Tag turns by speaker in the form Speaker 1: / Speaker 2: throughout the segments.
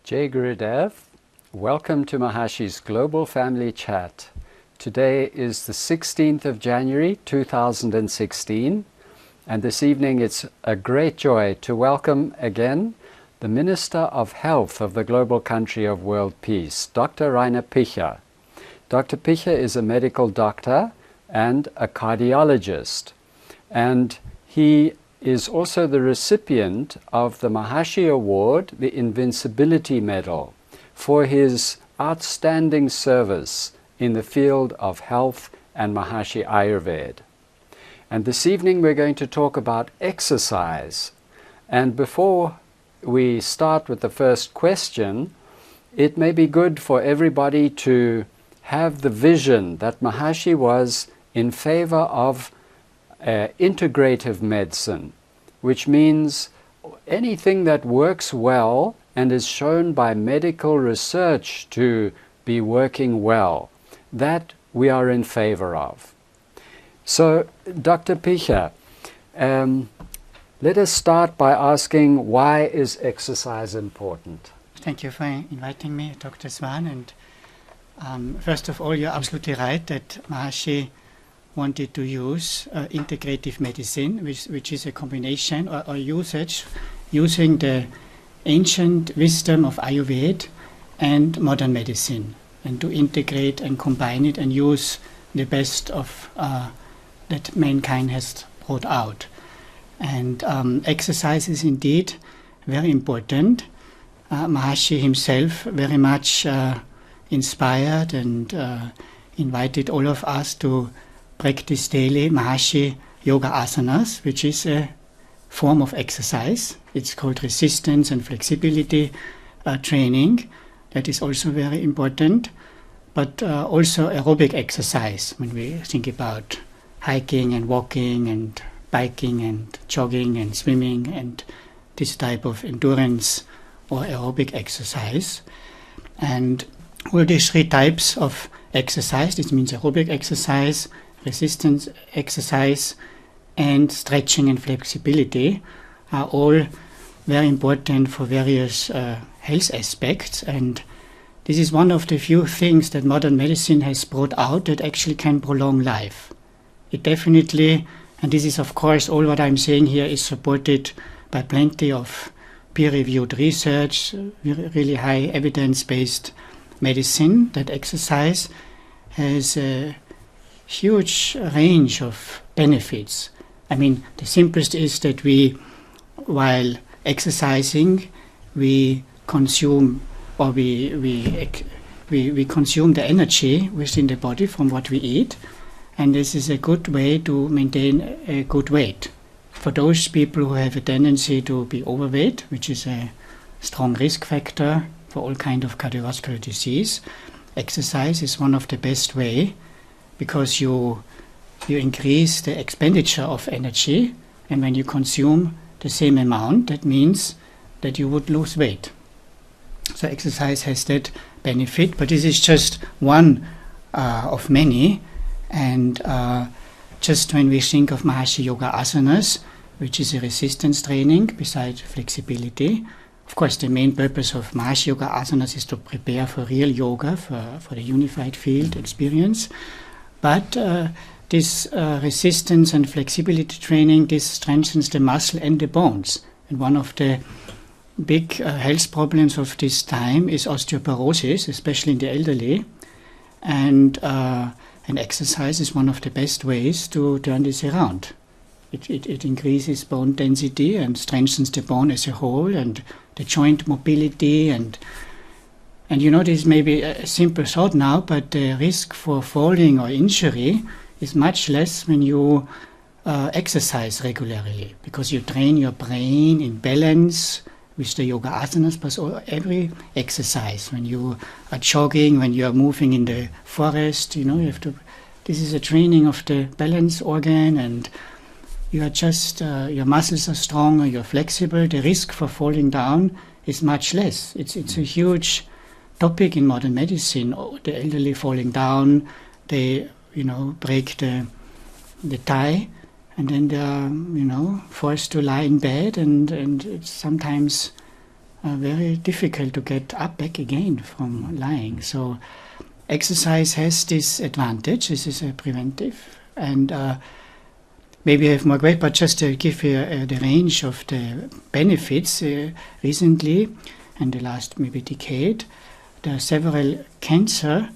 Speaker 1: Jai Gurudev, welcome to Mahashi's Global Family Chat. Today is the 16th of January 2016, and this evening it's a great joy to welcome again the Minister of Health of the global country of world peace, Dr. Rainer Picher. Dr. Picher is a medical doctor and a cardiologist, and he is also the recipient of the Mahashi Award, the Invincibility Medal, for his outstanding service in the field of health and Mahashi Ayurveda. And this evening we're going to talk about exercise. And before we start with the first question, it may be good for everybody to have the vision that Mahashi was in favor of integrative medicine, which means anything that works well and is shown by medical research to be working well, that we are in favor of. So, Dr. Picher, let us start by asking, why is exercise important?
Speaker 2: Thank you for inviting me, Dr. Swan. And first of all, you're absolutely right that Mahashi wanted to use integrative medicine, which is a combination or usage using the ancient wisdom of Ayurveda and modern medicine, and to integrate and combine it and use the best of that mankind has brought out. And exercise is indeed very important. Mahashi himself very much inspired and invited all of us to practice daily Mahashi Yoga Asanas, which is a form of exercise. It's called resistance and flexibility training. That is also very important. But also aerobic exercise, when we think about hiking and walking and biking and jogging and swimming and this type of endurance or aerobic exercise. And all these three types of exercise, this means aerobic exercise, resistance exercise, and stretching and flexibility, are all very important for various health aspects. And this is one of the few things that modern medicine has brought out that actually can prolong life. It definitely, and this is of course all what I'm saying here is supported by plenty of peer-reviewed research, really high evidence-based medicine, that exercise has a huge range of benefits. I mean, the simplest is that while exercising, we consume or we consume the energy within the body from what we eat, and this is a good way to maintain a good weight. For those people who have a tendency to be overweight, which is a strong risk factor for all kinds of cardiovascular disease, exercise is one of the best way, because you increase the expenditure of energy, and when you consume the same amount, that means that you would lose weight. So exercise has that benefit, but this is just one of many. And just when we think of Mahashi Yoga Asanas, which is a resistance training beside flexibility, of course the main purpose of Mahashi Yoga Asanas is to prepare for real yoga, for the unified field experience. But this resistance and flexibility training, this strengthens the muscle and the bones. And one of the big health problems of this time is osteoporosis, especially in the elderly. And exercise is one of the best ways to turn this around. It increases bone density and strengthens the bone as a whole, and the joint mobility. And you know, this may be a simple thought now, but the risk for falling or injury is much less when you exercise regularly, because you train your brain in balance with the yoga asanas, but every exercise, when you are jogging, when you are moving in the forest, you know, this is a training of the balance organ, and you are just, your muscles are stronger, you're flexible, the risk for falling down is much less. It's a huge topic in modern medicine. The elderly falling down, they, break the thigh, and then they are, forced to lie in bed, and it's sometimes very difficult to get up back again from lying. So exercise has this advantage. This is a preventive, and maybe I have more great, but just to give you the range of the benefits recently, in the last maybe decade, there are several cancer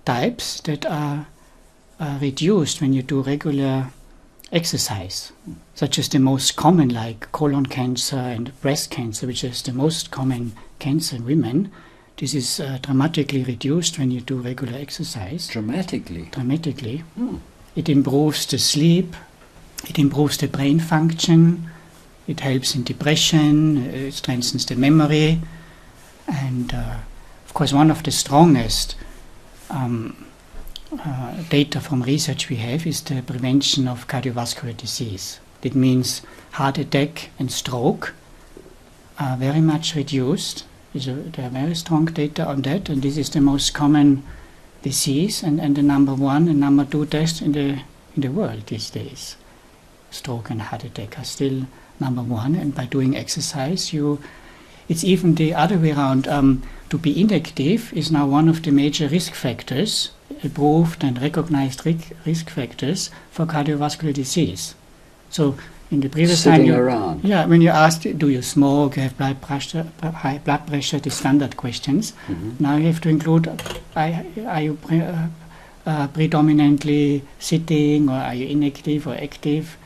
Speaker 2: types that are reduced when you do regular exercise, such as the most common, like colon cancer and breast cancer, which is the most common cancer in women. This is dramatically reduced when you do regular exercise.
Speaker 1: Dramatically?
Speaker 2: Dramatically. It improves the sleep, it improves the brain function, it helps in depression, it strengthens the memory, and of course one of the strongest data from research we have is the prevention of cardiovascular disease. That means heart attack and stroke are very much reduced. There are very strong data on that, and this is the most common disease and the number one and number two deaths in the world these days. Stroke and heart attack are still number one, and by doing exercise, it's even the other way around. To be inactive is now one of the major risk factors, approved and recognized risk factors for cardiovascular disease. So in the previous
Speaker 1: Sitting
Speaker 2: time,
Speaker 1: around.
Speaker 2: Yeah, when you asked, do you smoke, have high blood pressure, the standard questions. Now you have to include, are you predominantly sitting, or are you inactive or active?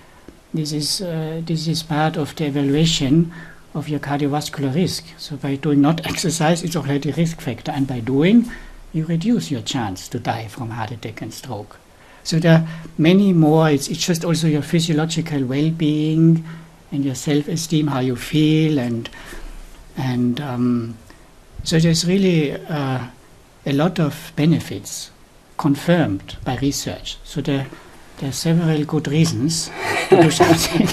Speaker 2: This is part of the evaluation of your cardiovascular risk. So by doing not exercise, it's already a risk factor, and by doing, you reduce your chance to die from heart attack and stroke. So there are many more. It's just also your physiological well-being and your self-esteem, how you feel, and so there's really a lot of benefits confirmed by research. So there are several good reasons to do something.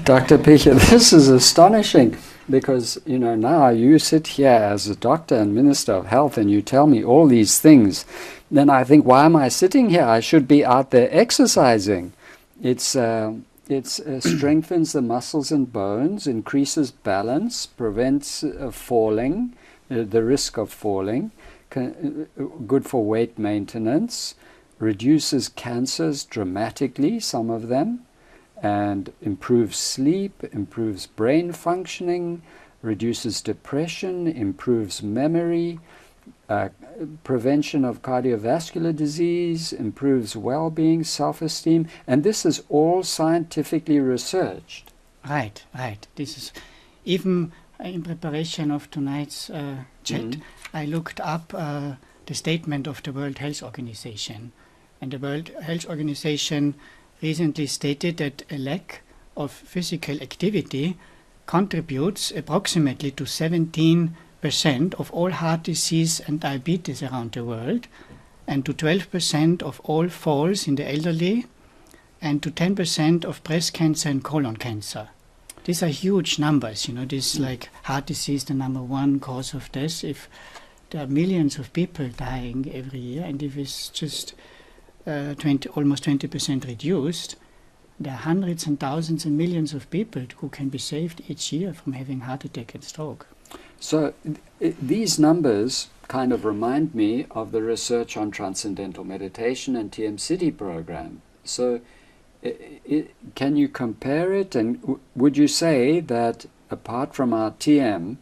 Speaker 1: Dr. Picher, this is astonishing, because now you sit here as a doctor and Minister of Health and you tell me all these things. Then I think, why am I sitting here? I should be out there exercising. It strengthens the muscles and bones, increases balance, prevents falling, the risk of falling, good for weight maintenance, reduces cancers dramatically, some of them, and improves sleep, improves brain functioning, reduces depression, improves memory, prevention of cardiovascular disease, improves well-being, self-esteem, and this is all scientifically researched.
Speaker 2: Right. This is even in preparation of tonight's chat. I looked up the statement of the World Health Organization, and the World Health Organization recently stated that a lack of physical activity contributes approximately to 17% of all heart disease and diabetes around the world, and to 12% of all falls in the elderly, and to 10% of breast cancer and colon cancer. These are huge numbers, this like heart disease, the number one cause of death. If there are millions of people dying every year, and if it's just almost 20% reduced, there are hundreds and thousands and millions of people who can be saved each year from having heart attack and stroke.
Speaker 1: So these numbers kind of remind me of the research on transcendental meditation and TM City program. So can you compare it, and would you say that apart from our TM,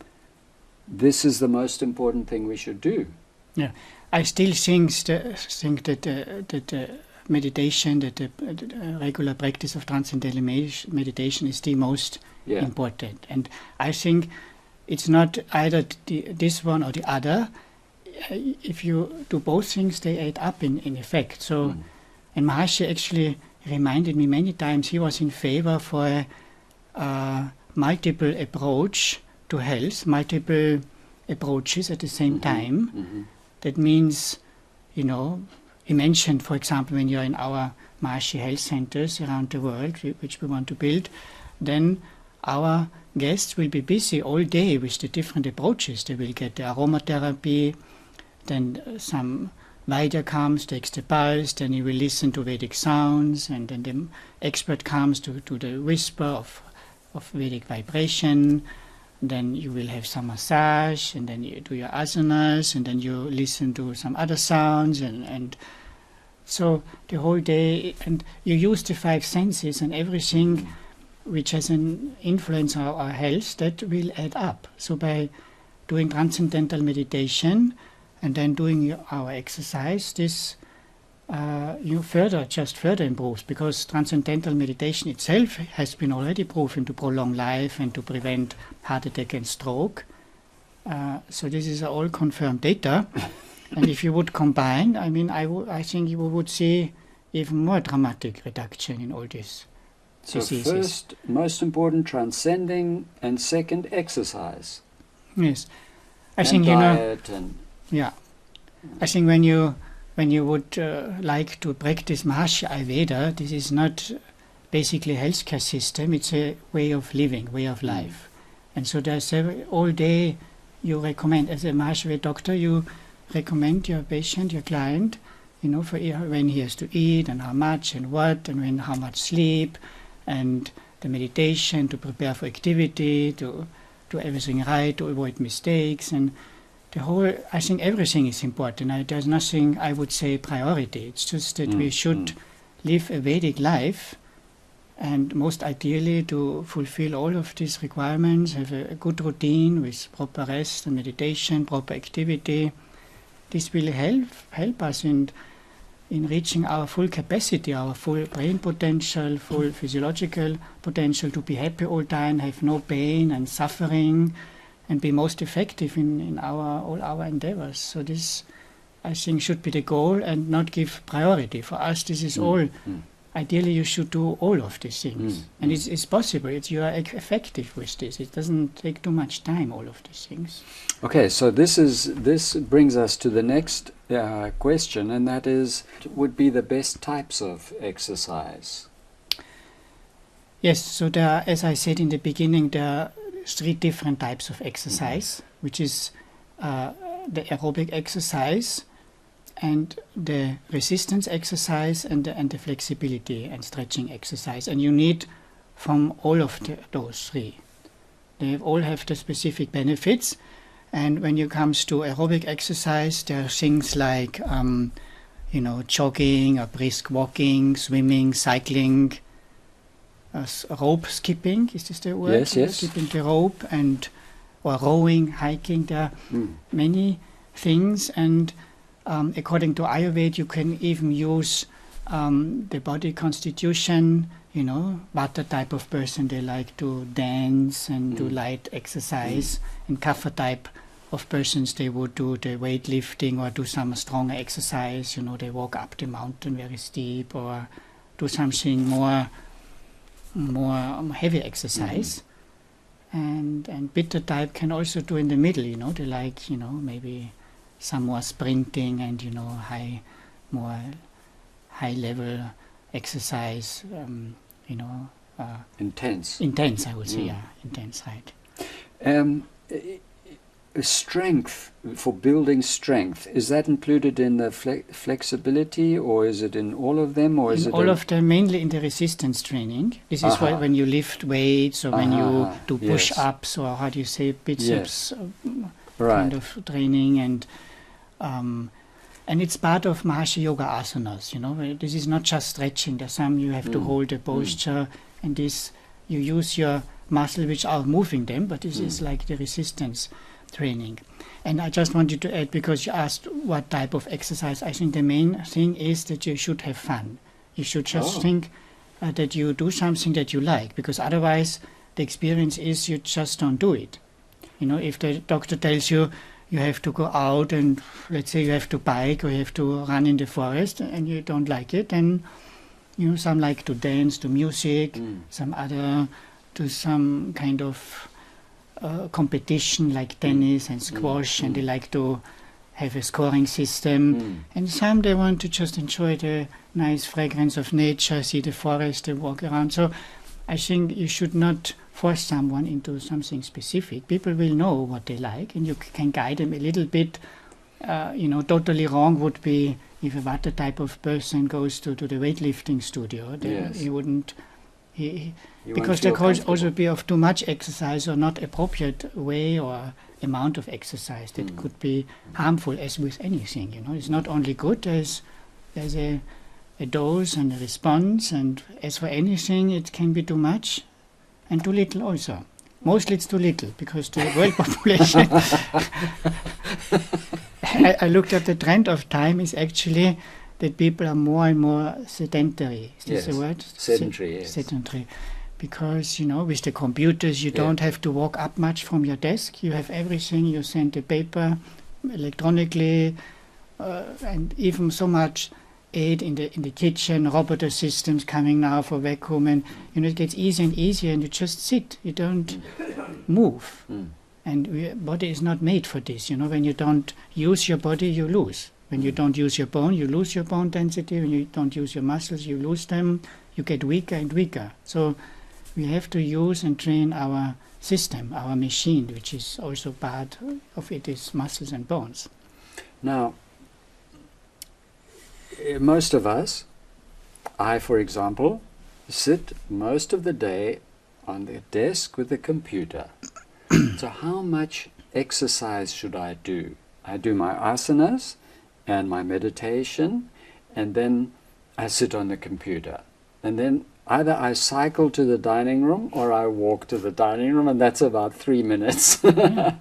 Speaker 1: this is the most important thing we should do?
Speaker 2: Yeah, I still think that meditation, that the regular practice of transcendental meditation is the most important. And I think it's not either this one or the other. If you do both things, they add up in effect. So, and Maharishi actually reminded me many times he was in favor for a multiple approach to health, multiple approaches at the same time. That means, he mentioned, for example, when you're in our Maharishi health centers around the world, which we want to build, then our guests will be busy all day with the different approaches. They will get the aromatherapy, then some Vaidya comes, takes the pulse, then he will listen to Vedic sounds, and then the expert comes to the whisper of Vedic vibration. then you will have some massage, and then you do your asanas, and then you listen to some other sounds, and so the whole day, and you use the five senses and everything which has an influence on our health, that will add up. So by doing transcendental meditation and then doing our exercise, this you further improves, because transcendental meditation itself has been already proven to prolong life and to prevent heart attack and stroke. So this is all confirmed data. And if you would combine, I mean, I think you would see even more dramatic reduction in all these diseases.
Speaker 1: So first, most important, transcending, and second, exercise.
Speaker 2: Yes, I
Speaker 1: and
Speaker 2: think
Speaker 1: diet and
Speaker 2: yeah. I think when you would like to practice Maharishi Ayurveda, this is not basically a healthcare system, it's a way of living, way of life. And so there's all day you recommend, as a Maharishi Ayurveda doctor, you recommend your patient, your client, for when he has to eat and how much and what, and how much sleep, and the meditation to prepare for activity, to do everything right, to avoid mistakes, and I think everything is important. There's nothing I would say priority. It's just that we should live a Vedic life, and most ideally to fulfill all of these requirements, have a good routine with proper rest and meditation, proper activity. This will help us in reaching our full capacity, our full brain potential, full physiological potential, to be happy all the time, have no pain and suffering, and be most effective in all our endeavors. So this, I think, should be the goal, and not give priority. For us, this is all. Ideally, you should do all of these things. And it's possible. You are effective with this. It doesn't take too much time, all of these things.
Speaker 1: Okay, so this brings us to the next question, and that is, would be the best types of exercise?
Speaker 2: Yes, so there are, as I said in the beginning, there are 3 different types of exercise, which is the aerobic exercise, and the resistance exercise, and the flexibility and stretching exercise. And you need from all of those 3. They all have the specific benefits. And when it comes to aerobic exercise, there are things like jogging or brisk walking, swimming, cycling, rope skipping, is this the word?
Speaker 1: Yes.
Speaker 2: Skipping the rope, or rowing, hiking. There are many things, and according to Ayurveda, you can even use the body constitution. Vata type of person, they like to dance and do light exercise, and Kapha type of persons, they would do the weightlifting or do some stronger exercise. They walk up the mountain very steep, or do something more heavy exercise. And Pitta type can also do in the middle. They like maybe some more sprinting and more high level exercise.
Speaker 1: Intense.
Speaker 2: Intense, I would say. Yeah, intense, right.
Speaker 1: Strength, for building strength, is that included in the flexibility, or is it in all of them, or is it
Speaker 2: all of them? Mainly in the resistance training. This is why when you lift weights, or when you do push-ups, or how do you say, biceps kind of training, and it's part of Maharishi Yoga asanas. This is not just stretching. There's some you have to hold the posture, and this you use your muscle which are moving them, but this is like the resistance training. And I just wanted to add, because you asked what type of exercise, I think the main thing is that you should have fun. You should just think that you do something that you like, because otherwise the experience is you just don't do it. If the doctor tells you you have to go out and, let's say, you have to bike or you have to run in the forest, and you don't like it, then some like to dance to music, some other to some kind of competition like tennis and squash, and they like to have a scoring system. And some, they want to just enjoy the nice fragrance of nature, see the forest, they walk around. So I think you should not force someone into something specific. People will know what they like, and you can guide them a little bit. Totally wrong would be if a Vata type of person goes to the weightlifting studio. He wouldn't Because there could also be of too much exercise or not appropriate way or amount of exercise that could be harmful, as with anything. It's not only good. There's a dose and a response, and as for anything, it can be too much and too little also. Mostly it's too little, because the world population, I looked at the trend of time, is actually that people are more and more sedentary. Is this a word?
Speaker 1: Sedentary, yes.
Speaker 2: Sedentary. Because, with the computers, you don't have to walk up much from your desk. You have everything. You send the paper electronically, and even so much aid in the kitchen, robot systems coming now for vacuum, and it gets easier and easier, and you just sit. You don't move. And your body is not made for this. When you don't use your body, you lose. When you don't use your bone, you lose your bone density. When you don't use your muscles, you lose them. You get weaker and weaker. So we have to use and train our system, our machine, which is also part of it is muscles and bones.
Speaker 1: Now, most of us, I for example, sit most of the day on the desk with the computer. So how much exercise should I do? I do my asanas and my meditation, and then I sit on the computer. And then either I cycle to the dining room or I walk to the dining room, and that's about 3 minutes.
Speaker 2: Yeah.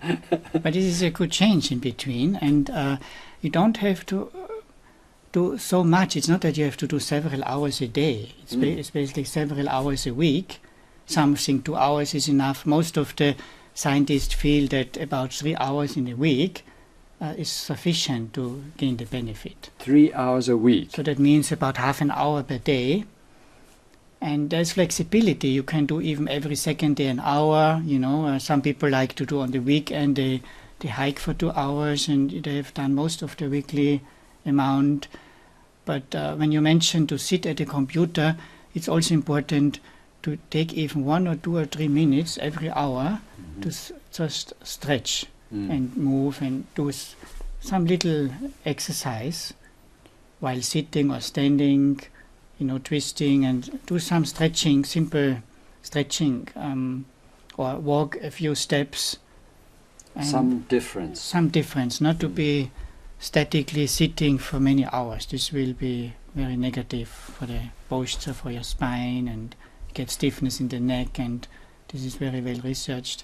Speaker 2: But this is a good change in between, and you don't have to do so much. It's not that you have to do several hours a day. It's basically several hours a week. Some think 2 hours is enough. Most of the scientists feel that about 3 hours in a week is sufficient to gain the benefit.
Speaker 1: 3 hours a week.
Speaker 2: So that means about half an hour per day. And there's flexibility. You can do even every second day an hour. Some people like to do on the weekend. They hike for 2 hours, and they have done most of the weekly amount. But when you mention to sit at a computer, it's also important to take even 1 or 2 or 3 minutes every hour to just stretch and move and do some little exercise while sitting or standing, twisting, and do some stretching, simple stretching, or walk a few steps.
Speaker 1: Some difference, not to be statically sitting for many hours. This will be very negative for the posture, for your spine, and get stiffness in the neck, and this is very well researched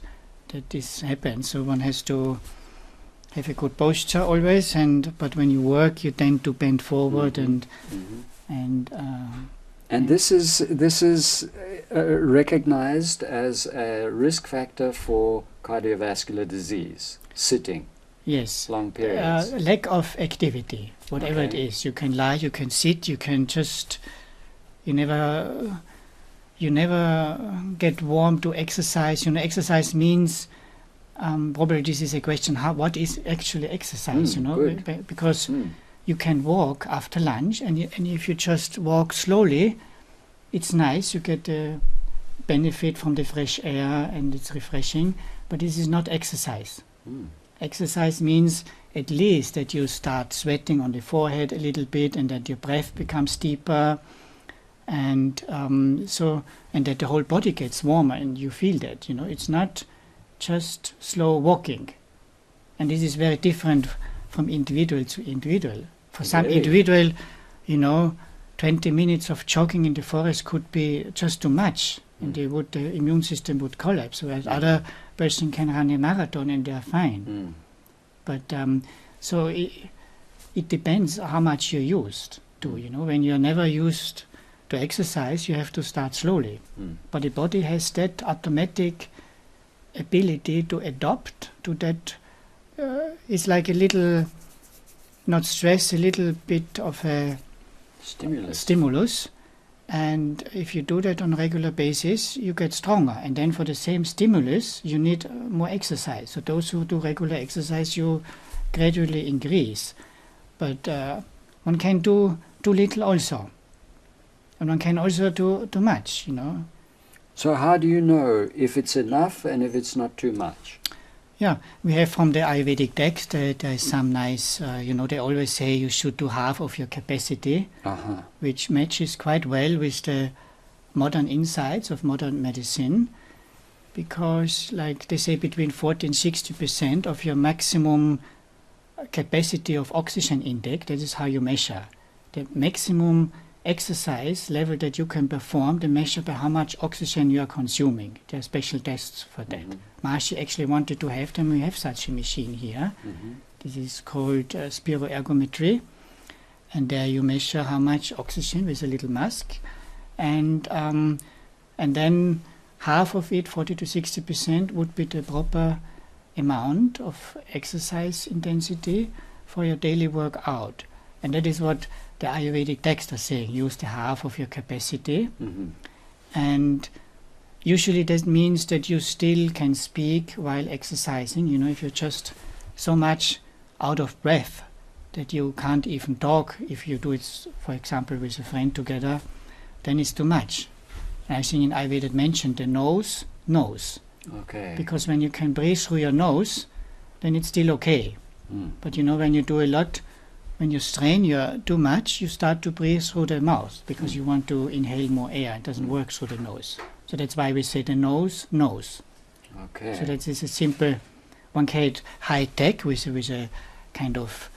Speaker 1: that this happens. So one has to have a good posture always, but when you work, you tend to bend forward and this is recognized as a risk factor for cardiovascular disease. Sitting.
Speaker 2: Yes.
Speaker 1: Long periods.
Speaker 2: Lack of activity, whatever it is. You can lie, you can sit, you can just. You never get warm to exercise. Exercise means. Probably this is a question. What is actually exercise?
Speaker 1: Good.
Speaker 2: Because you can walk after lunch, and if you just walk slowly, it's nice. You get the benefit from the fresh air, and it's refreshing. But this is not exercise. Exercise means at least that you start sweating on the forehead a little bit, and that your breath becomes deeper, and that the whole body gets warmer, and you feel that. It's not just slow walking, and this is very different from individual to individual. For some individual, 20 minutes of jogging in the forest could be just too much, and the immune system would collapse, whereas other person can run a marathon and they are fine. But so it depends how much you're used to. When you're never used to exercise, you have to start slowly. But the body has that automatic ability to adapt to that. It's like a little, not stress, a little bit of a stimulus. And if you do that on a regular basis, you get stronger. And then for the same stimulus, you need more exercise. So those who do regular exercise, you gradually increase. But one can do too little also. And one can also do too much,
Speaker 1: So how do you know if it's enough and if it's not too much?
Speaker 2: Yeah, we have from the Ayurvedic text, there is some nice, they always say you should do half of your capacity, which matches quite well with the modern insights of modern medicine, because, like they say, between 40 and 60% of your maximum capacity of oxygen intake, that is how you measure. The maximum exercise level that you can perform, they measure by how much oxygen you are consuming. There are special tests for that. Maharshi actually wanted to have them. We have such a machine here. This is called spiroergometry. And there you measure how much oxygen with a little mask. And then half of it, 40 to 60%, would be the proper amount of exercise intensity for your daily workout. And that is what the Ayurvedic texts are saying. Use the half of your capacity. And usually that means that you still can speak while exercising. You know, if you're just so much out of breath that you can't even talk, if you do it, for example, with a friend together, then it's too much. And I think in Ayurveda it mentioned the nose.
Speaker 1: Okay.
Speaker 2: Because when you can breathe through your nose, then it's still okay. But you know, when you do a lot, when you strain too much, you start to breathe through the mouth because you want to inhale more air. It doesn't work through the nose. So that's why we say the nose.
Speaker 1: Okay.
Speaker 2: So that is a simple, one can high tech with a kind of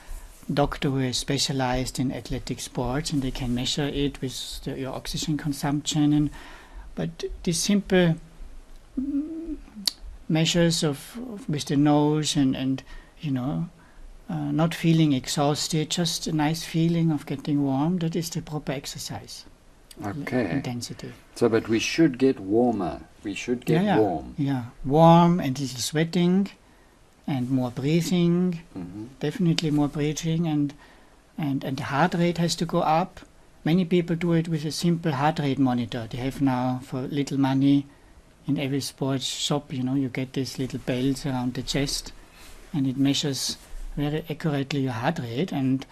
Speaker 2: doctor who is specialized in athletic sports, and they can measure it with your oxygen consumption. But these simple measures with the nose and you know, not feeling exhausted, just a nice feeling of getting warm, that is the proper exercise.
Speaker 1: Okay.
Speaker 2: Intensity.
Speaker 1: So, but we should get warmer. We should get warm.
Speaker 2: Yeah, warm and little sweating and more breathing, definitely more breathing, and the heart rate has to go up. Many people do it with a simple heart rate monitor. They have now, for little money, in every sports shop, you know, you get these little bells around the chest, and it measures very accurately your heart rate. And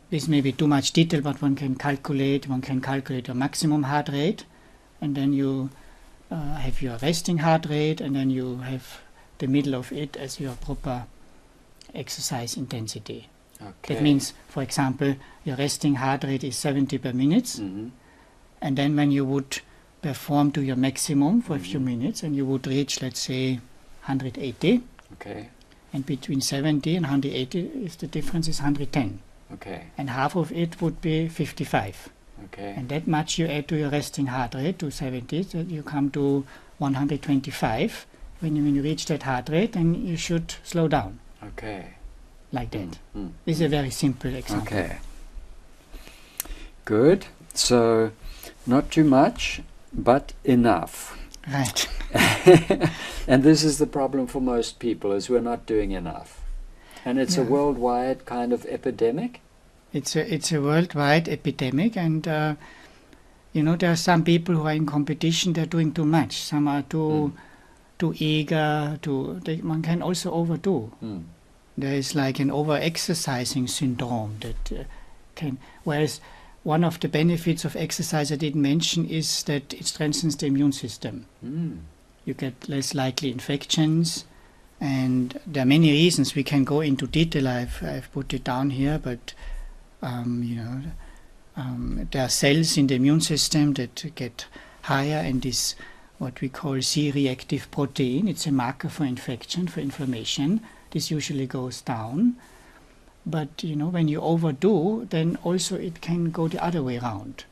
Speaker 2: this may be too much detail, but one can calculate your maximum heart rate, and then you have your resting heart rate, and then you have the middle of it as your proper exercise intensity.
Speaker 1: Okay.
Speaker 2: That means, for example, your resting heart rate is 70 per minute, and then when you would perform to your maximum for a few minutes, and you would reach, let's say, 180.
Speaker 1: Okay.
Speaker 2: And between 70 and 180 is the difference is 110.
Speaker 1: Okay.
Speaker 2: And half of it would be 55.
Speaker 1: Okay.
Speaker 2: And that much you add to your resting heart rate, to 70, so you come to 125. When you reach that heart rate, then you should slow down.
Speaker 1: Okay.
Speaker 2: Like that. This is a very simple example.
Speaker 1: Okay. Good. So, not too much, but enough.
Speaker 2: Right.
Speaker 1: And this is the problem for most people, is we're not doing enough. And it's a worldwide kind of epidemic?
Speaker 2: It's a worldwide epidemic, and you know, there are some people who are in competition, they're doing too much. Some are too eager, one can also overdo. There is like an over-exercising syndrome that whereas one of the benefits of exercise I didn't mention is that it strengthens the immune system. You get less likely infections, and there are many reasons. We can go into detail. I've put it down here, but you know, there are cells in the immune system that get higher, and this what we call C-reactive protein. It's a marker for infection, for inflammation. This usually goes down. But you know, when you overdo, then also it can go the other way around.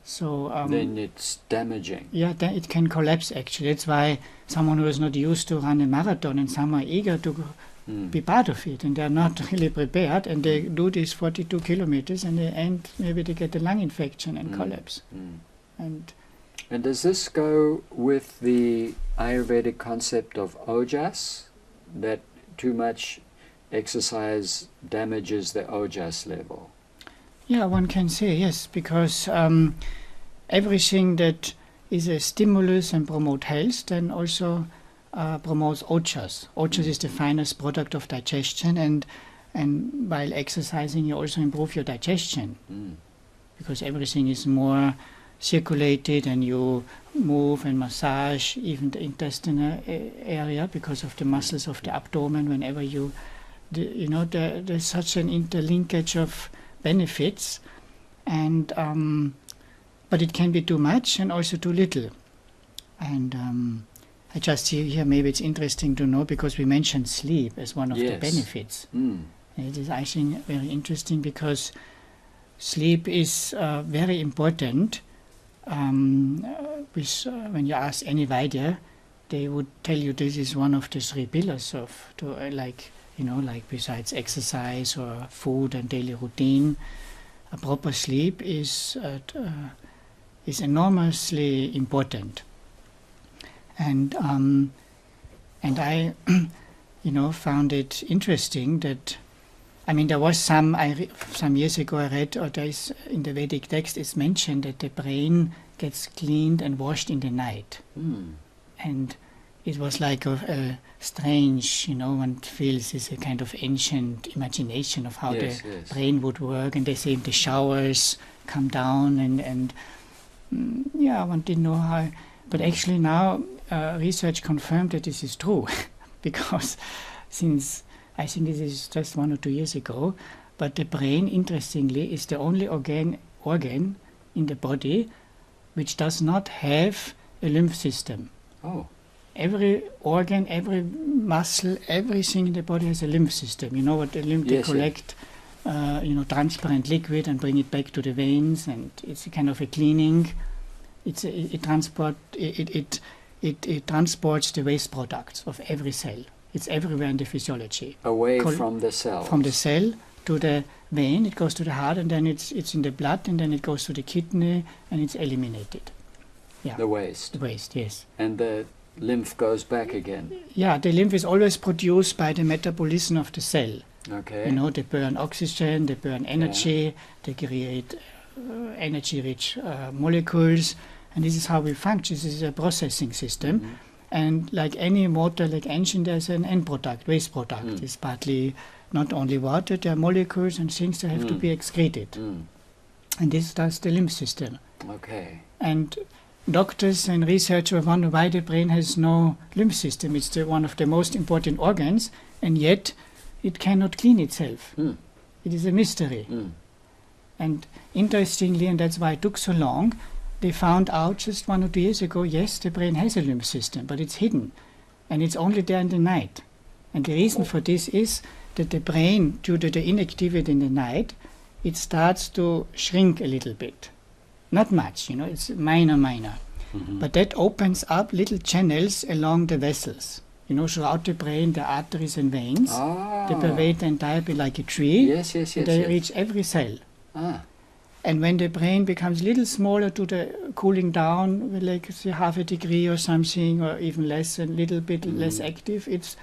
Speaker 2: So
Speaker 1: then it's damaging.
Speaker 2: Yeah, then it can collapse actually. That's why someone who is not used to run a marathon and some are eager to be part of it, and they're not really prepared, and they do these 42 kilometers, and they end, maybe they get a lung infection and collapse. And
Speaker 1: does this go with the Ayurvedic concept of ojas, that too much exercise damages the ojas level?
Speaker 2: Yeah, one can say yes, because everything that is a stimulus and promote health then also promotes ojas. Ojas is the finest product of digestion, and while exercising you also improve your digestion, because everything is more circulated, and you move and massage even the intestinal area because of the muscles of the abdomen. Whenever you know, there's such an interlinkage of benefits, and but but it can be too much and also too little. And I just see here, maybe it's interesting to know, because we mentioned sleep as one of the benefits. It is, I think, very interesting, because sleep is very important. When you ask any Vaidya, they would tell you this is one of the 3 pillars of, like besides exercise or food and daily routine, a proper sleep is enormously important. And I, found it interesting that, there was some years ago I read, or there is in the Vedic text, it's mentioned that the brain gets cleaned and washed in the night. And it was like a strange, one feels is a kind of ancient imagination of how the brain would work. And they say the showers come down and one didn't know how. But actually now research confirmed that this is true, because since I think this is just 1 or 2 years ago, but the brain, interestingly, is the only organ in the body which does not have a lymph system.
Speaker 1: Oh.
Speaker 2: Every organ, every muscle, everything in the body has a lymph system. You know what the lymph, they collect, transparent liquid and bring it back to the veins, and it's a kind of a cleaning. It transports the waste products of every cell. It's everywhere in the physiology.
Speaker 1: Away from the cell.
Speaker 2: From the cell to the vein, it goes to the heart, and then it's in the blood, and then it goes to the kidney, and it's eliminated. Yeah.
Speaker 1: The waste.
Speaker 2: The waste, yes.
Speaker 1: And the lymph goes back again.
Speaker 2: Yeah, the lymph is always produced by the metabolism of the cell.
Speaker 1: Okay.
Speaker 2: They burn oxygen, they burn energy, they create energy-rich molecules, and this is how we function. This is a processing system. And like any motor, like engine, there's an end product, waste product. It's partly not only water, there are molecules and things that have to be excreted. And this does the lymph system.
Speaker 1: Okay.
Speaker 2: And doctors and researchers wonder why the brain has no lymph system. It's one of the most important organs, and yet it cannot clean itself. It is a mystery. And interestingly, and that's why it took so long, they found out just 1 or 2 years ago, yes, the brain has a lymph system, but it's hidden, and it's only there in the night. And the reason for this is that the brain, due to the inactivity in the night, it starts to shrink a little bit. Not much, it's minor. But that opens up little channels along the vessels. Throughout the brain, the arteries and veins, they pervade the entire body like a tree.
Speaker 1: Yes.
Speaker 2: They reach every cell. And when the brain becomes a little smaller to the cooling down, like say 0.5 degree or something, or even less, a little bit less active, it's.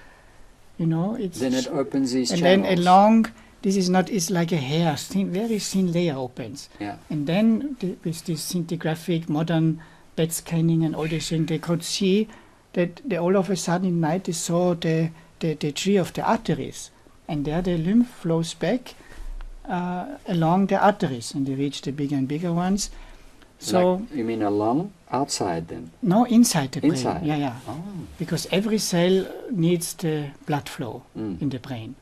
Speaker 1: Then it opens these channels.
Speaker 2: And then along, it's like a hair, very thin layer opens.
Speaker 1: Yeah.
Speaker 2: And then with this scintigraphic modern PET scanning and all these things, they could see that all of a sudden in night they saw the tree of the arteries, and there the lymph flows back along the arteries, and they reach the bigger and bigger ones. So
Speaker 1: you mean along outside then?
Speaker 2: No, inside the brain.
Speaker 1: Inside?
Speaker 2: Yeah.
Speaker 1: Oh.
Speaker 2: Because every cell needs the blood flow in the brain.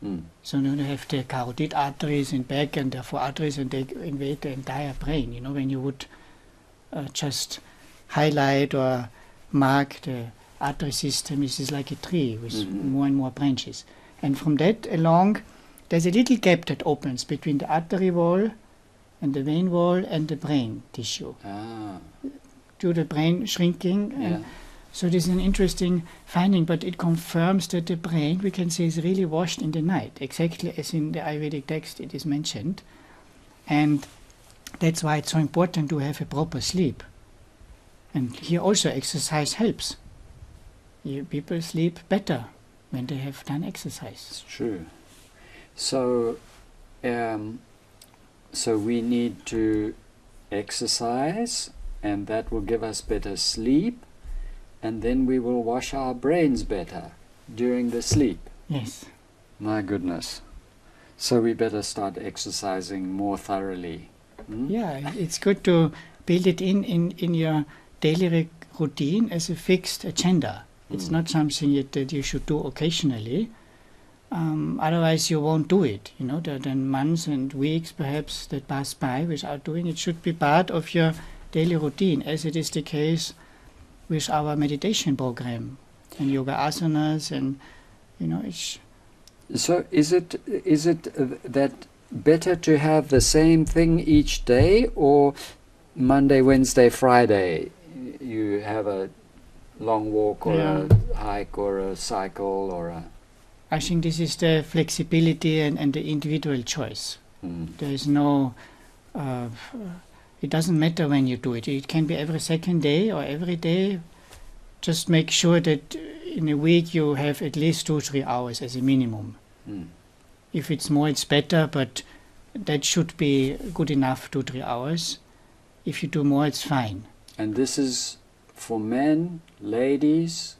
Speaker 2: So you have the carotid arteries in back and the 4 arteries, and they invade the entire brain. When you would just highlight or mark the artery system, it is like a tree with more and more branches. And from that along, there's a little gap that opens between the artery wall and the vein wall and the brain tissue. Due to the brain shrinking. And so this is an interesting finding, but it confirms that the brain, we can say, is really washed in the night, exactly as in the Ayurvedic text it is mentioned. And that's why it's so important to have a proper sleep. And here also exercise helps. People sleep better when they have done exercise.
Speaker 1: It's true. So we need to exercise, and that will give us better sleep, and then we will wash our brains better during the sleep.
Speaker 2: Yes.
Speaker 1: My goodness. So we better start exercising more thoroughly.
Speaker 2: Yeah, it's good to build it in your daily routine as a fixed agenda. It's not something that you should do occasionally. Otherwise you won't do it. There are then months and weeks perhaps that pass by without doing it. It should be part of your daily routine, as it is the case with our meditation program and yoga asanas, and it's.
Speaker 1: So is it that better to have the same thing each day, or Monday, Wednesday, Friday you have a long walk or a hike or a cycle or a...
Speaker 2: I think this is the flexibility and the individual choice. There is no... it doesn't matter when you do it. It can be every second day or every day. Just make sure that in a week you have at least 2-3 hours as a minimum. If it's more, it's better, but that should be good enough, 2-3 hours. If you do more, it's fine.
Speaker 1: And this is for men, ladies,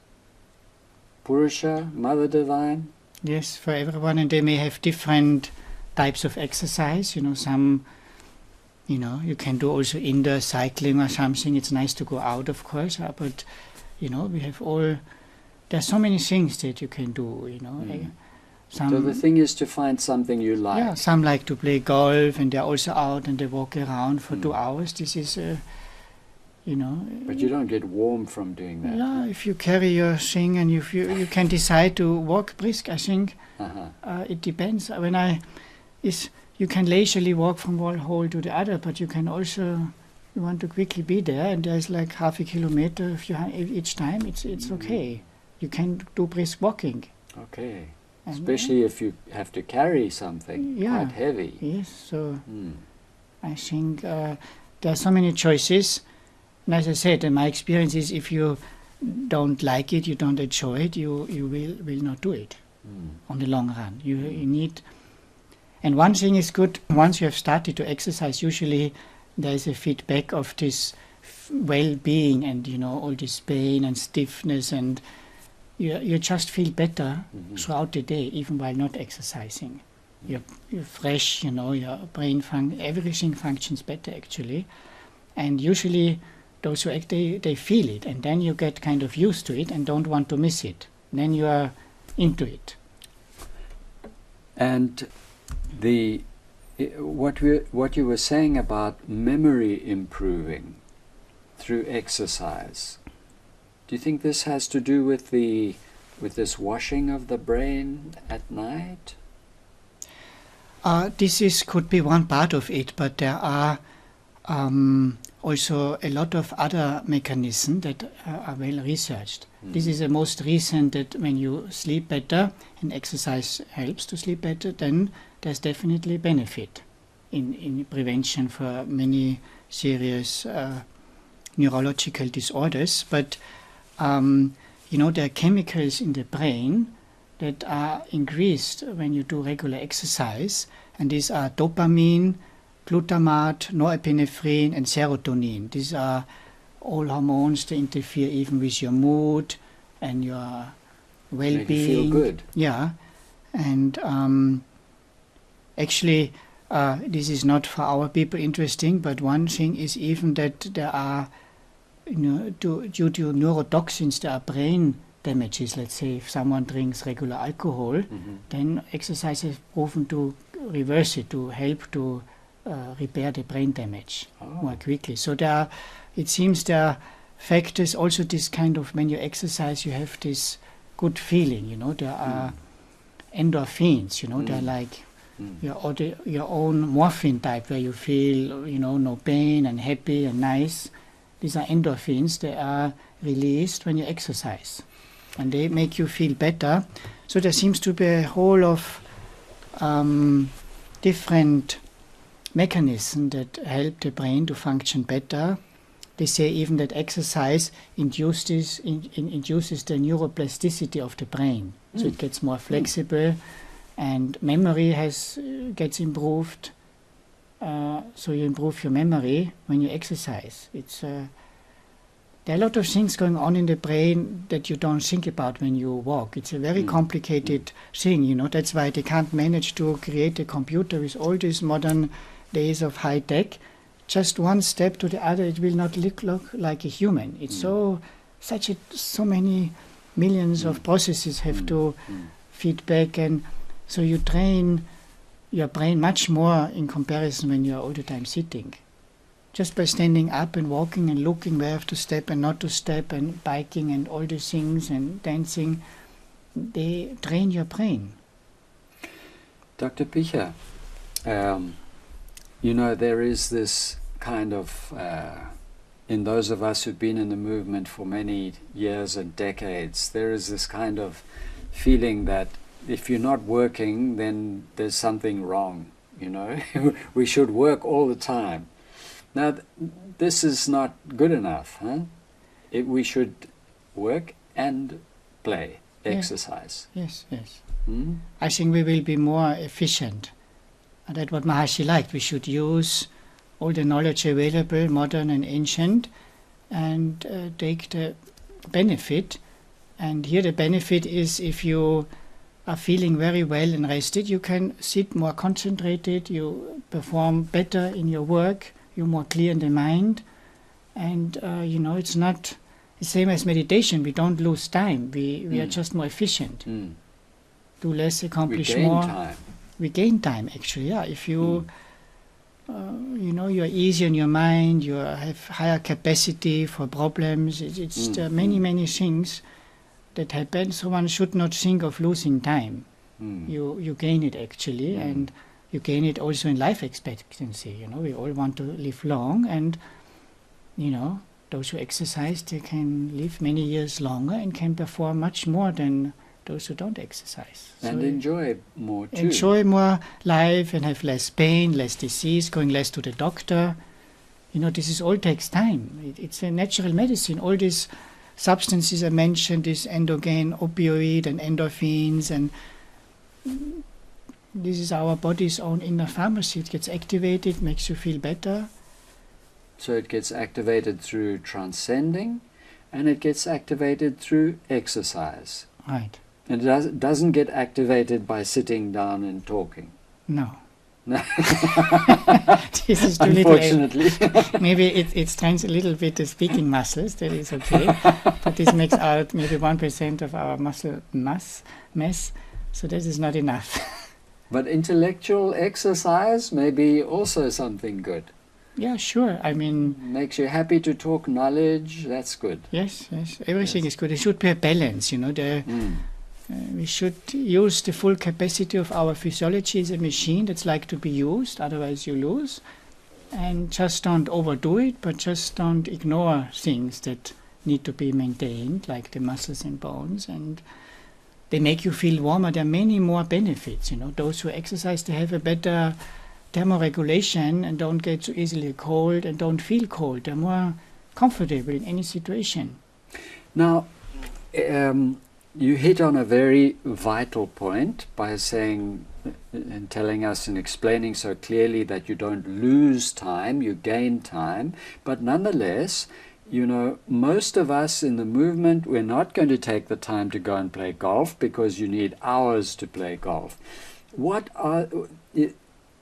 Speaker 1: Purusha, Mother Divine?
Speaker 2: Yes, for everyone, and they may have different types of exercise. Some, you can do also indoor cycling or something. It's nice to go out, of course, but, we have all... There are so many things that you can do,
Speaker 1: So the thing is to find something you like.
Speaker 2: Yeah, some like to play golf, and they're also out and they walk around for 2 hours. This is,
Speaker 1: But you don't get warm from doing that.
Speaker 2: Yeah, if you carry your thing and you can decide to walk brisk, I think. It depends. You can leisurely walk from one hole to the other, but you can also, you want to quickly be there, and there's like half a kilometer each time. It's okay. You can do brisk walking.
Speaker 1: Okay. Especially if you have to carry something quite heavy.
Speaker 2: Yes, so I think there are so many choices. And as I said, my experience is if you don't like it, you don't enjoy it, you will not do it on the long run. You need... And one thing is good, once you have started to exercise, usually there is a feedback of this well-being and, all this pain and stiffness, and you just feel better throughout the day, even while not exercising. You're fresh, your brain everything functions better actually. And usually those who act, they feel it, and then you get kind of used to it and don't want to miss it. Then you are into it.
Speaker 1: And what you were saying about memory improving through exercise, do you think this has to do with this washing of the brain at night?
Speaker 2: This could be one part of it, but there are also a lot of other mechanisms that are well researched. This is the most recent, that when you sleep better and exercise helps to sleep better, then there's definitely benefit in prevention for many serious neurological disorders. But there are chemicals in the brain that are increased when you do regular exercise, and these are dopamine, glutamate, norepinephrine, and serotonin. These are all hormones that interfere even with your mood and your well-being.
Speaker 1: Make you feel good.
Speaker 2: Yeah, and actually, this is not for our people interesting, but one thing is even that there are, due to neurotoxins, there are brain damages. Let's say if someone drinks regular alcohol, then exercise is proven to reverse it, to help to repair the brain damage more quickly. So it seems there are factors, also this kind of, when you exercise, you have this good feeling, there are endorphins, they're like your own morphine type, where you feel, no pain and happy and nice. These are endorphins. They are released when you exercise, and they make you feel better. So there seems to be a whole of different mechanisms that help the brain to function better. They say even that exercise induces the neuroplasticity of the brain, so it gets more flexible, and memory gets improved. So you improve your memory when you exercise. There are a lot of things going on in the brain that you don't think about when you walk. It's a very complicated thing, That's why they can't manage to create a computer with all these modern days of high tech. Just one step to the other, it will not look like a human. It's so many millions of processes have to feedback, and so you train your brain much more in comparison when you are all the time sitting. just by standing up and walking and looking where I have to step and not to step and biking and all these things and dancing, they train your brain.
Speaker 1: Dr. Picha, you know, there is this kind of, in those of us who've been in the movement for many years and decades, there is this kind of feeling that if you're not working, then there's something wrong, you know. We should work all the time. Now, this is not good enough, huh? We should work and play, exercise.
Speaker 2: Yes, yes.
Speaker 1: Hmm?
Speaker 2: I think we will be more efficient. And that's what Maharishi liked. We should use all the knowledge available, modern and ancient, and take the benefit. And here the benefit is if you are feeling very well and rested, you can sit more concentrated, you perform better in your work, you're more clear in the mind. And, you know, it's not the same as meditation. We don't lose time. We are just more efficient. Do less, accomplish more.
Speaker 1: Time.
Speaker 2: We gain time, actually, yeah. If you, you know, you're easy in your mind, you have higher capacity for problems. There are many things that happen, so one should not think of losing time. You gain it, actually, and you gain it also in life expectancy. You know, we all want to live long, and, you know, those who exercise, they can live many years longer and can perform much more than those who don't exercise.
Speaker 1: And
Speaker 2: so
Speaker 1: enjoy more too.
Speaker 2: enjoy more life and have less pain, less disease, going less to the doctor. You know, this is all takes time. It's a natural medicine. All these substances I mentioned, this endogen opioid and endorphins, and this is our body's own inner pharmacy. It gets activated, makes you feel better.
Speaker 1: So it gets activated through transcending, and it gets activated through exercise.
Speaker 2: Right.
Speaker 1: And it doesn't get activated by sitting down and talking.
Speaker 2: No.
Speaker 1: No.
Speaker 2: This is too
Speaker 1: Unfortunately.
Speaker 2: little. Maybe it strains a little bit the speaking muscles, that is okay. But this makes out maybe 1% of our muscle mass, so that is not enough.
Speaker 1: But intellectual exercise may be also something good.
Speaker 2: Yeah, sure. I mean,
Speaker 1: Makes you happy to talk knowledge, that's good.
Speaker 2: yes. Everything is good. There should be a balance, you know. We should use the full capacity of our physiology as a machine that's like to be used, otherwise you lose. And just don't overdo it, but just don't ignore things that need to be maintained, like the muscles and bones. And they make you feel warmer. There are many more benefits, you know. Those who exercise, they have a better thermoregulation and don't get so easily cold and don't feel cold. They're more comfortable in any situation.
Speaker 1: Now, you hit on a very vital point by saying and telling us and explaining so clearly that you don't lose time, you gain time. But nonetheless, you know, most of us in the movement, we're not going to take the time to go and play golf because you need hours to play golf.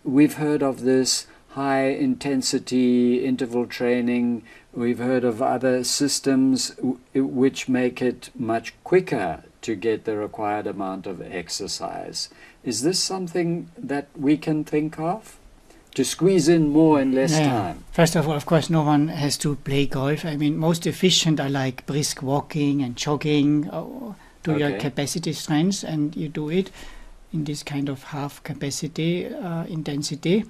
Speaker 1: We've heard of this high intensity interval training. We've heard of other systems which make it much quicker to get the required amount of exercise. Is this something that we can think of? To squeeze in more in less time?
Speaker 2: First of all, of course, no one has to play golf. I mean, most efficient are like brisk walking and jogging to your capacity strengths, and you do it in this kind of half capacity intensity.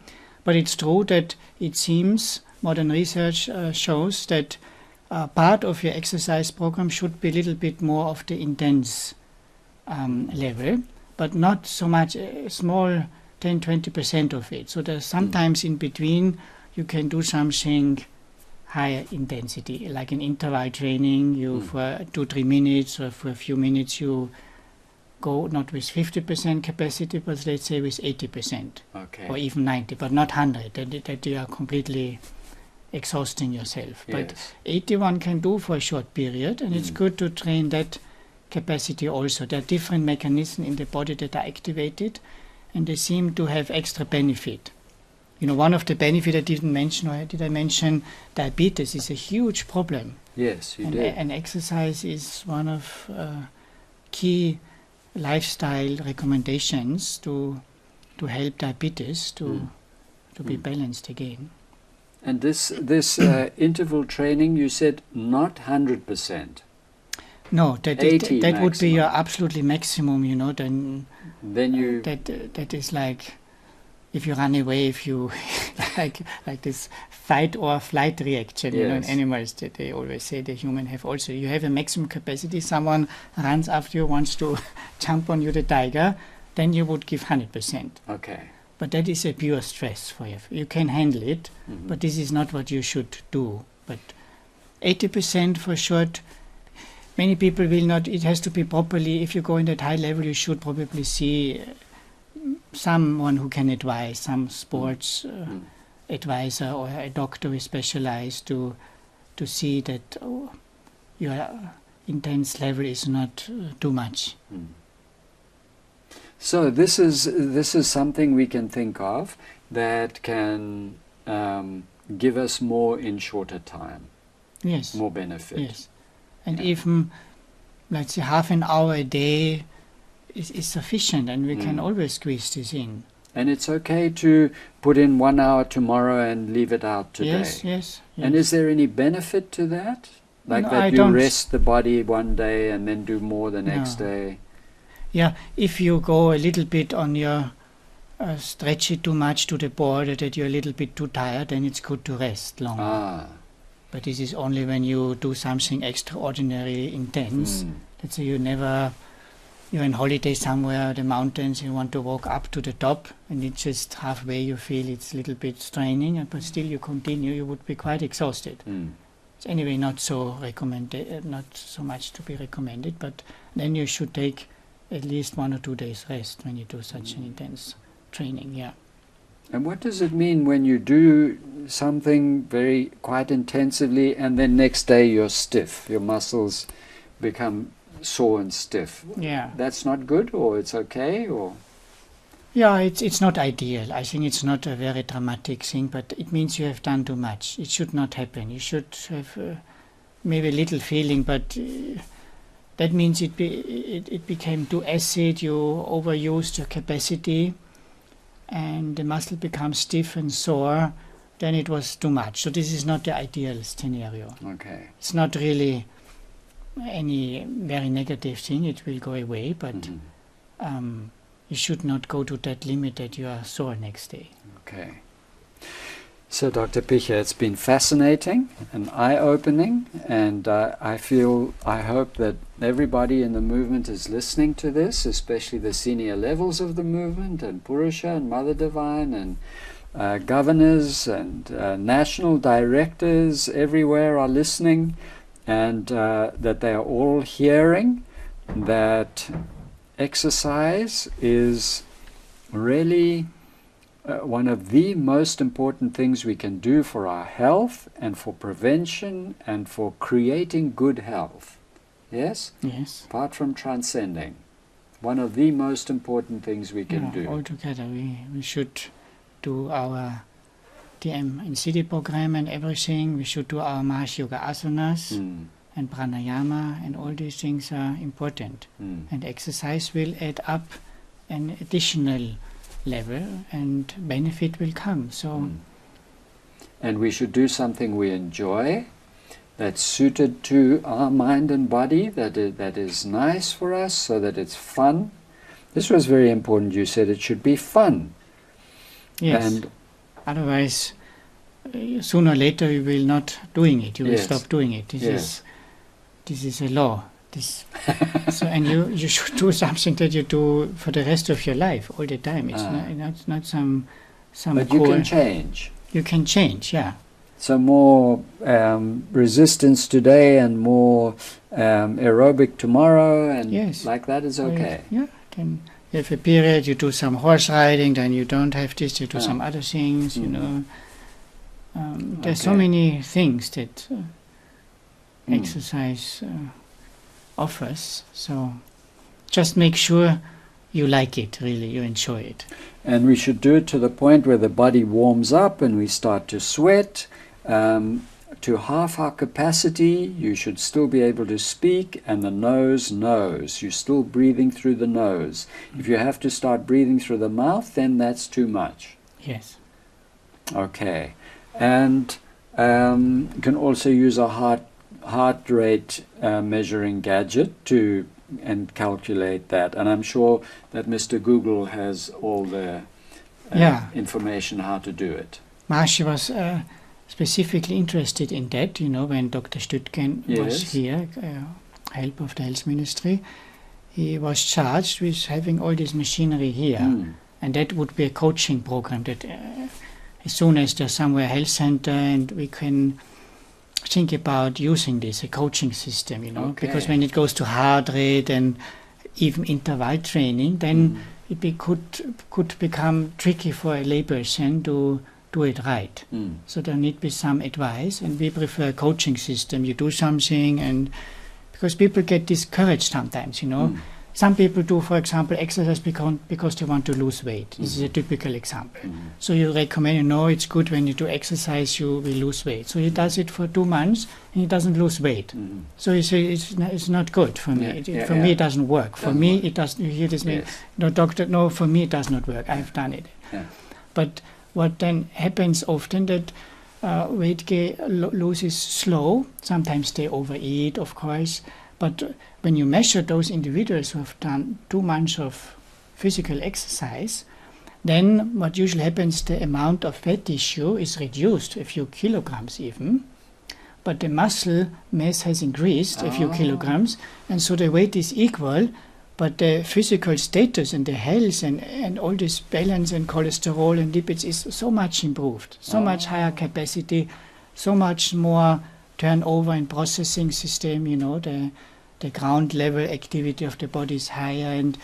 Speaker 2: But it's true that it seems modern research shows that part of your exercise program should be a little bit more of the intense level, but not so much, a small 10-20% of it. So there's sometimes in between you can do something higher intensity, like an interval training. You for 2-3 minutes or for a few minutes you go not with 50% capacity, but let's say with 80%, or even 90, but not 100, that you are completely exhausting yourself.
Speaker 1: Yes.
Speaker 2: But 81 can do for a short period, and it's good to train that capacity also. There are different mechanisms in the body that are activated, and they seem to have extra benefit. You know, one of the benefits I didn't mention, or did I mention diabetes, is a huge problem.
Speaker 1: Yes, you did.
Speaker 2: And exercise is one of key lifestyle recommendations to help diabetes to be balanced again.
Speaker 1: And this interval training, you said not 100%.
Speaker 2: No, that
Speaker 1: 80
Speaker 2: would be your
Speaker 1: maximum.
Speaker 2: absolutely maximum, you know.
Speaker 1: Then you
Speaker 2: That is like if you run away, if you like this fight or flight reaction, you know, in
Speaker 1: Yes.
Speaker 2: animals that they always say the human have also. You have a maximum capacity. Someone runs after you, wants to jump on you, the tiger, then you would give 100%.
Speaker 1: okay.
Speaker 2: But that is a pure stress for you. You can handle it,
Speaker 1: Mhm.
Speaker 2: but this is not what you should do. But 80% for short. Many people will not. It has to be properly. If you go in that high level, you should probably see someone who can advise, some sports
Speaker 1: Mm.
Speaker 2: advisor or a doctor who is specialized to see that your intense level is not too much.
Speaker 1: Mm. So this is something we can think of that can give us more in shorter time,
Speaker 2: Yes.
Speaker 1: more benefit.
Speaker 2: Yes. And
Speaker 1: Yeah.
Speaker 2: even, let's say, half an hour a day is sufficient, and we can
Speaker 1: Mm.
Speaker 2: always squeeze this in.
Speaker 1: And it's okay to put in 1 hour tomorrow and leave it out today.
Speaker 2: Yes, yes.
Speaker 1: And is there any benefit to that? Like
Speaker 2: No,
Speaker 1: that
Speaker 2: I
Speaker 1: you
Speaker 2: don't-
Speaker 1: rest the body one day and then do more the next
Speaker 2: No.
Speaker 1: day?
Speaker 2: Yeah, if you go a little bit on your stretch it too much to the border that you're a little bit too tired, then it's good to rest longer.
Speaker 1: Ah.
Speaker 2: But this is only when you do something extraordinary intense.
Speaker 1: Mm.
Speaker 2: Let's say you're on holiday somewhere, the mountains, you want to walk up to the top, and it's just halfway you feel it's a little bit straining, but still you continue, you would be quite exhausted.
Speaker 1: Mm.
Speaker 2: It's anyway not so recommended, not so much to be recommended, but then you should take at least 1 or 2 days rest when you do such an intense training, yeah.
Speaker 1: And what does it mean when you do something very quite intensively and then next day you're stiff, your muscles become sore and stiff?
Speaker 2: Yeah.
Speaker 1: That's not good, or it's okay, or?
Speaker 2: Yeah, it's not ideal. I think it's not a very dramatic thing, but it means you have done too much. It should not happen. You should have maybe a little feeling, but that means it became too acid, you overused your capacity, and the muscle becomes stiff and sore, then it was too much. So this is not the ideal scenario.
Speaker 1: Okay.
Speaker 2: It's not really any very negative thing. It will go away, but
Speaker 1: Mhm.
Speaker 2: you should not go to that limit that you are sore next day.
Speaker 1: Okay. So, Dr. Picher, it's been fascinating and eye-opening, and I hope that everybody in the movement is listening to this, especially the senior levels of the movement, and Purusha and Mother Divine, and governors and national directors everywhere are listening, and that they are all hearing that exercise is really one of the most important things we can do for our health and for prevention and for creating good health. Yes?
Speaker 2: Yes.
Speaker 1: Apart from transcending. One of the most important things we can
Speaker 2: Yeah,
Speaker 1: do.
Speaker 2: altogether, we should do our TM and CD program and everything. We should do our Maharshi Yoga asanas
Speaker 1: Mm,
Speaker 2: and pranayama, and all these things are important.
Speaker 1: mm,
Speaker 2: And exercise will add up an additional level, and benefit will come. So
Speaker 1: mm. And we should do something we enjoy, that's suited to our mind and body, that is nice for us, so that it's fun. This was very important. You said it should be fun.
Speaker 2: yes,
Speaker 1: And
Speaker 2: otherwise sooner or later you will not doing it. You will
Speaker 1: Yes.
Speaker 2: stop doing it.
Speaker 1: Yes.
Speaker 2: This is a law. So and you should do something that you do for the rest of your life all the time. It's not some
Speaker 1: but you
Speaker 2: core-
Speaker 1: can change.
Speaker 2: You can change, yeah.
Speaker 1: So more resistance today and more aerobic tomorrow, and
Speaker 2: Yes.
Speaker 1: like that is
Speaker 2: Or
Speaker 1: okay.
Speaker 2: Yeah. Then you have a period. You do some horse riding. Then you don't have this. You do some other things. You
Speaker 1: Mhm.
Speaker 2: know. There's so
Speaker 1: Okay.
Speaker 2: many things that
Speaker 1: Mm.
Speaker 2: exercise offers. So just make sure you like it, really, you enjoy it.
Speaker 1: And we should do it to the point where the body warms up and we start to sweat. To half our capacity, you should still be able to speak, and the nose knows. You're still breathing through the nose. If you have to start breathing through the mouth, then that's too much.
Speaker 2: Yes.
Speaker 1: Okay. And you can also use a heart rate measuring gadget and calculate that. And I'm sure that Mr. Google has all the information how to do it.
Speaker 2: Marsha was specifically interested in that, when Dr. Stüttgen was here, help of the health ministry. He was charged with having all this machinery here. And that would be a coaching program that as soon as there's somewhere a health center and we can think about using this, a coaching system, because when it goes to heart rate and even interval training, then it could become tricky for a layperson to do it right. So there need to be some advice, and we prefer a coaching system. You do something, and because people get discouraged sometimes, Some people do, for example, exercise because they want to lose weight. This is a typical example. So you recommend, it's good when you do exercise, you will lose weight. So he does it for 2 months, and he doesn't lose weight. So you say, it's not good for me. For me, it doesn't work. For me, it doesn't. You hear this? No, doctor, no, for me, it does not work. I've done it. But what then happens often that weight gain loses slow. Sometimes they overeat, of course. But when you measure those individuals who have done 2 months of physical exercise, then what usually happens, the amount of fat tissue is reduced, a few kilograms even, but the muscle mass has increased a few kilograms, and so the weight is equal, but the physical status and the health and all this balance and cholesterol and lipids is so much improved, so much higher capacity, so much more turnover and processing system, the ground level activity of the body is higher, and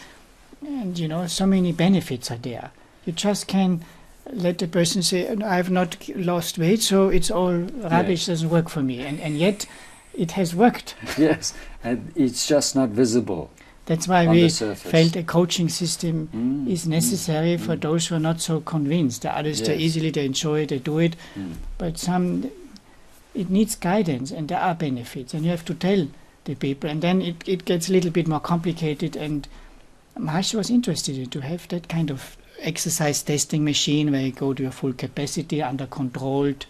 Speaker 2: so many benefits are there. You just can let the person say, I have not lost weight, so it's all rubbish, doesn't work for me. And yet it has worked.
Speaker 1: Yes, and it's just not visible.
Speaker 2: That's why we felt a coaching system is necessary for those who are not so convinced. The others, they enjoy it, they do it. But it needs guidance, and there are benefits, and you have to tell the people, and then it gets a little bit more complicated. And Marsha was interested in to have that kind of exercise testing machine where you go to your full capacity under controlled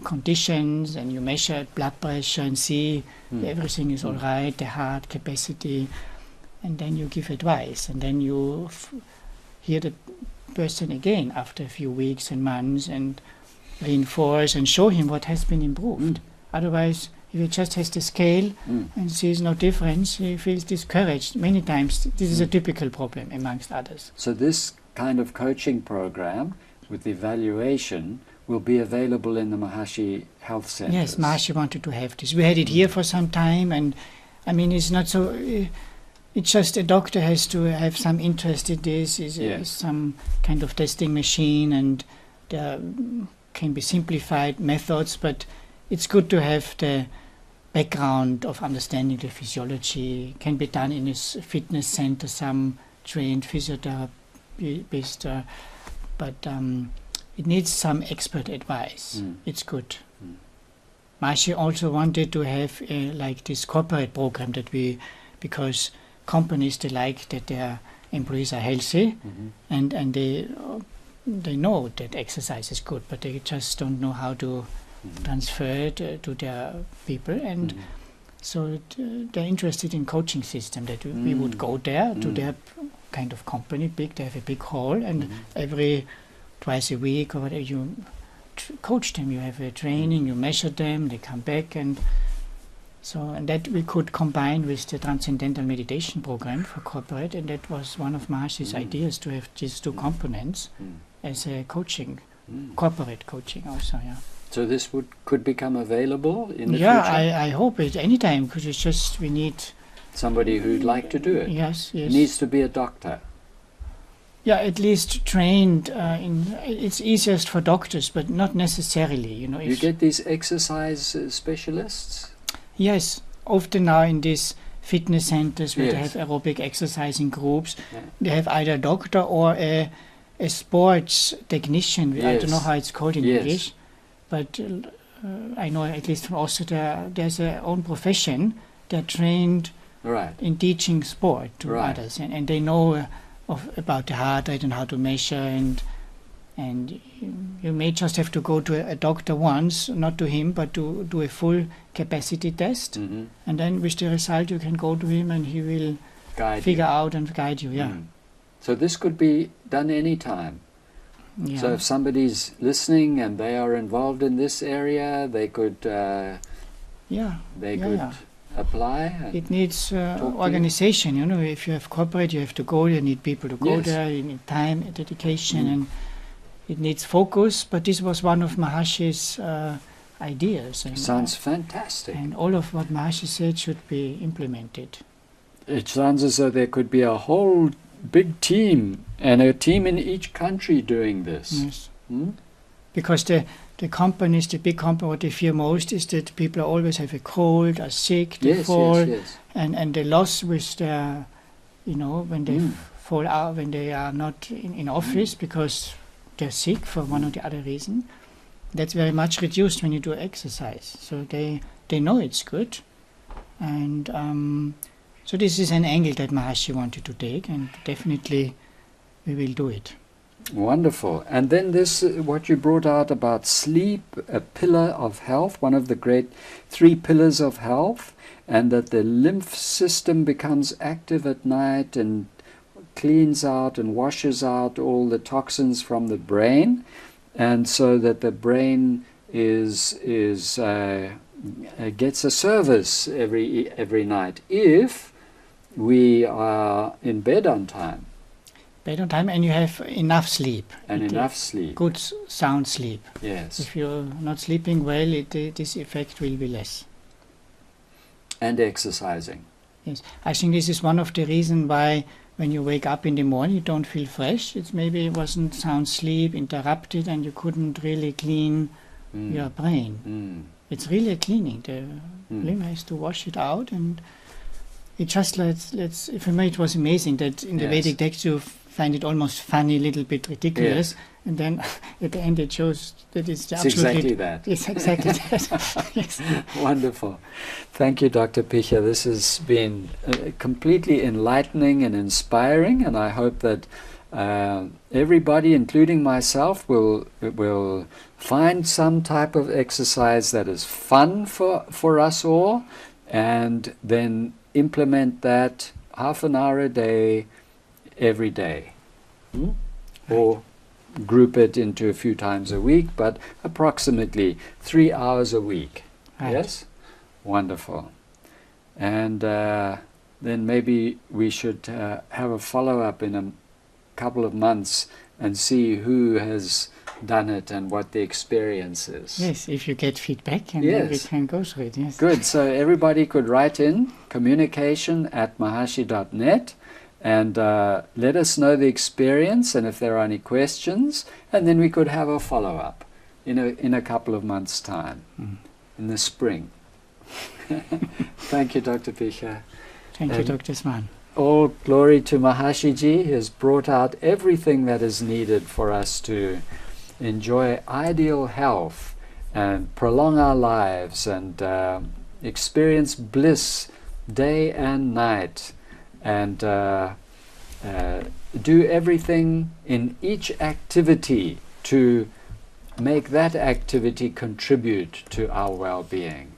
Speaker 2: conditions, and you measure blood pressure and see everything is all right, the heart capacity, and then you give advice, and then you hear the person again after a few weeks and months and reinforce and show him what has been improved. Otherwise, if he just has the scale and sees no difference, he feels discouraged. Many times, this is a typical problem amongst others.
Speaker 1: So this kind of coaching program with evaluation will be available in the Maharshi Health Centers.
Speaker 2: Yes, Maharshi wanted to have this. We had it here for some time, and I mean, it's not so... It's just a doctor has to have some interest in this, some kind of testing machine, and there can be simplified methods, but it's good to have the background of understanding the physiology. It can be done in a fitness center, some trained physiotherapist, but it needs some expert advice. It's good. Maharshi also wanted to have like this corporate program because companies, they like that their employees are healthy, and they know that exercise is good, but they just don't know how to transfer it to their people, and so they're interested in coaching system, that we would go there to their kind of company, they have a big hall, and every twice a week or whatever, you coach them, you have a training, you measure them, they come back, and that we could combine with the Transcendental Meditation program for corporate, and that was one of Maharshi's ideas, to have these two components as a coaching, corporate coaching also,
Speaker 1: So this could become available in the future?
Speaker 2: Yeah, I hope it anytime, because it's just we need...
Speaker 1: Somebody who'd like to do it?
Speaker 2: Yes.
Speaker 1: It needs to be a doctor?
Speaker 2: Yeah, at least trained it's easiest for doctors, but not necessarily,
Speaker 1: You get these exercise specialists?
Speaker 2: Yes, often now in these fitness centers where they have aerobic exercising groups, they have either a doctor or a sports technician. I don't know how it's called in English, but I know at least from Austria there's their own profession. They're trained in teaching sport to others, and they know about the heart rate and how to measure, and And you may just have to go to a doctor once, not to him, but to do a full capacity test.
Speaker 1: Mhm.
Speaker 2: And then with the result you can go to him and he will
Speaker 1: Guide
Speaker 2: figure
Speaker 1: you.
Speaker 2: out and guide you. Yeah.
Speaker 1: Mm. So this could be done anytime.
Speaker 2: Yeah.
Speaker 1: So if somebody's listening and they are involved in this area, they could
Speaker 2: yeah. Yeah.
Speaker 1: apply. And
Speaker 2: It needs
Speaker 1: to you.
Speaker 2: organization, you know. If you have corporate, you have to go. You need people to go
Speaker 1: Yes.
Speaker 2: there. You need time, dedication,
Speaker 1: Mm.
Speaker 2: and it needs focus. But this was one of Mahashi's ideas, and,
Speaker 1: sounds fantastic.
Speaker 2: and all of what Mahashi said should be implemented.
Speaker 1: It sounds as though there could be a whole big team and a team in each country doing this.
Speaker 2: Yes.
Speaker 1: Hmm?
Speaker 2: Because the companies, the big companies, what they fear most is that people always have a cold, are sick, they
Speaker 1: Yes,
Speaker 2: fall,
Speaker 1: yes, yes.
Speaker 2: and they lost with their, you know, when they
Speaker 1: Mm.
Speaker 2: fall out, when they are not in office because they're sick for one or the other reason. That's very much reduced when you do exercise. So they know it's good. And so this is an angle that Mahashi wanted to take, and definitely we will do it.
Speaker 1: Wonderful. And then this, what you brought out about sleep, a pillar of health, one of the great 3 pillars of health, and that the lymph system becomes active at night and cleans out and washes out all the toxins from the brain, and so that the brain gets a service every night if we are in bed on time
Speaker 2: Bed on time, and you have enough sleep.
Speaker 1: and enough sleep.
Speaker 2: Good sound sleep.
Speaker 1: Yes.
Speaker 2: If you're not sleeping well, this effect will be less.
Speaker 1: And exercising.
Speaker 2: Yes, I think this is one of the reasons why when you wake up in the morning you don't feel fresh. It's maybe it wasn't sound sleep, interrupted, and you couldn't really clean
Speaker 1: Mm.
Speaker 2: your brain.
Speaker 1: Mm.
Speaker 2: It's really a cleaning. The
Speaker 1: Mm.
Speaker 2: lymph has to wash it out, and it just let's. For me, it was amazing that in the
Speaker 1: Yes.
Speaker 2: Vedic text you find it almost funny, little bit ridiculous, and then at the end it shows that it's
Speaker 1: It's
Speaker 2: absolutely.
Speaker 1: exactly that.
Speaker 2: It's exactly that. Yes.
Speaker 1: Wonderful. Thank you, Dr. Picha. This has been completely enlightening and inspiring, and I hope that everybody, including myself, will find some type of exercise that is fun for us all, and then implement that half an hour a day, every day. Hmm? Or group it into a few times a week, but approximately 3 hours a week.
Speaker 2: Right.
Speaker 1: Yes? Wonderful. And then maybe we should have a follow-up in a couple of months and see who has done it and what the experience is.
Speaker 2: Yes, if you get feedback, and then we
Speaker 1: Yes.
Speaker 2: can go through it. Yes.
Speaker 1: Good. So everybody could write in communication@mahashi.net and let us know the experience and if there are any questions, and then we could have a follow-up in a couple of months' time, in the spring. Thank you, Dr. Picha.
Speaker 2: Thank you, Dr. Swan.
Speaker 1: All glory to Mahashiji. He has brought out everything that is needed for us to enjoy ideal health and prolong our lives and experience bliss day and night, and do everything in each activity to make that activity contribute to our well-being.